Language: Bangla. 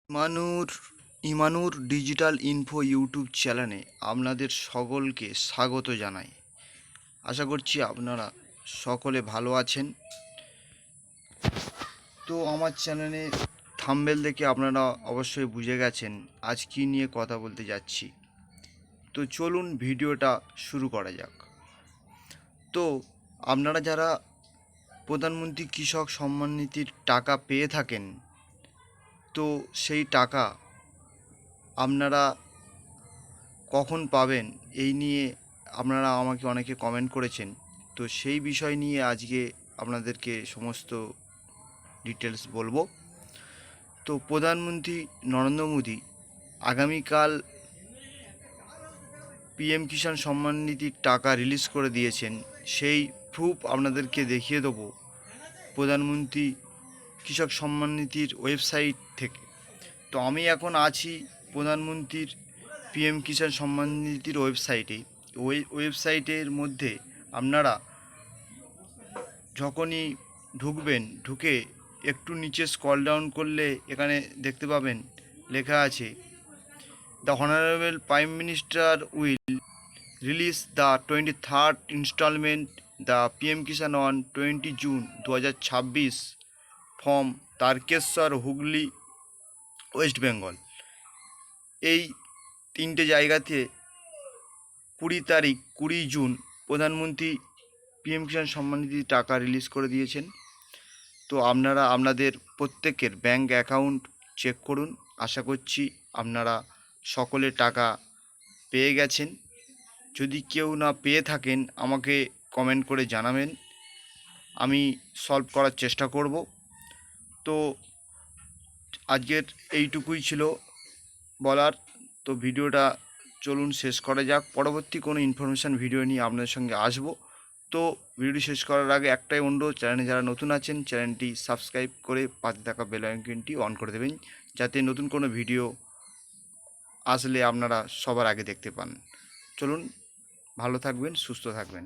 Imanur Imanur digital info YouTube চ্যানেলে আপনাদের সকলকে স্বাগত জানাই। আশা করছি আপনারা সকলে ভালো আছেন। তো আমার চ্যানেলে থাম্বনেল দেখে আপনারা অবশ্যই বুঝে গেছেন আজ কী নিয়ে কথা বলতে যাচ্ছি। তো চলুন ভিডিওটা শুরু করা যাক। তো আপনারা যারা প্রধানমন্ত্রী কৃষক সম্মান নিধির টাকা পেয়ে থাকেন, তো সেই টাকা আপনারা কখন পাবেন এই নিয়ে আপনারা আমাকে অনেকে কমেন্ট করেছেন। তো সেই বিষয় নিয়ে আজকে আপনাদেরকে সমস্ত ডিটেলস বলবো। তো প্রধানমন্ত্রী নরেন্দ্র মোদী আগামীকাল পিএম কিষাণ সম্মান নিধির টাকা রিলিজ করে দিয়েছেন। সেই প্রুফ আপনাদেরকে দেখিয়ে দেবো প্রধানমন্ত্রী কৃষক সম্মান নিধির ওয়েবসাইট থেকে। তো আমি এখন আছি প্রধানমন্ত্রীর পিএম কিষাণ সম্মান নিধির ওয়েবসাইটে। ওই ওয়েবসাইটের মধ্যে আপনারা যখনই ঢুকবেন, ঢুকে একটু নিচে স্ক্রল ডাউন করলে এখানে দেখতে পাবেন লেখা আছে the honourable prime minister will release the 23rd instalment the PM Kisan on 20 June 2026 from Tarakeswar, Hooghly, West Bengal. এই তিনটে জায়গাতে 20 জুন প্রধানমন্ত্রী পিএম কিষাণ সম্মান নিধি টাকা রিলিজ করে দিয়েছেন। তো আপনারা আপনাদের প্রত্যেকের ব্যাঙ্ক অ্যাকাউন্ট চেক করুন। আশা করছি আপনারা সকলে টাকা পেয়ে গেছেন। যদি কেউ না পেয়ে থাকেন আমাকে কমেন্ট করে জানাবেন, আমি সলভ করার চেষ্টা করব। তো আজকের এইটুকুই ছিল বলার। তো ভিডিওটা চলুন শেষ করা যাক। পরবর্তী কোনো ইনফরমেশান ভিডিও নিয়ে আপনাদের সঙ্গে আসব। তো ভিডিওটি শেষ করার আগে একটাই অনুরোধ, চ্যানেলে যারা নতুন আছেন চ্যানেলটি সাবস্ক্রাইব করে পাশে থাকা বেল আইকনটি অন করে দেবেন, যাতে নতুন কোনো ভিডিও আসলে আপনারা সবার আগে দেখতে পান। চলুন, ভালো থাকবেন, সুস্থ থাকবেন।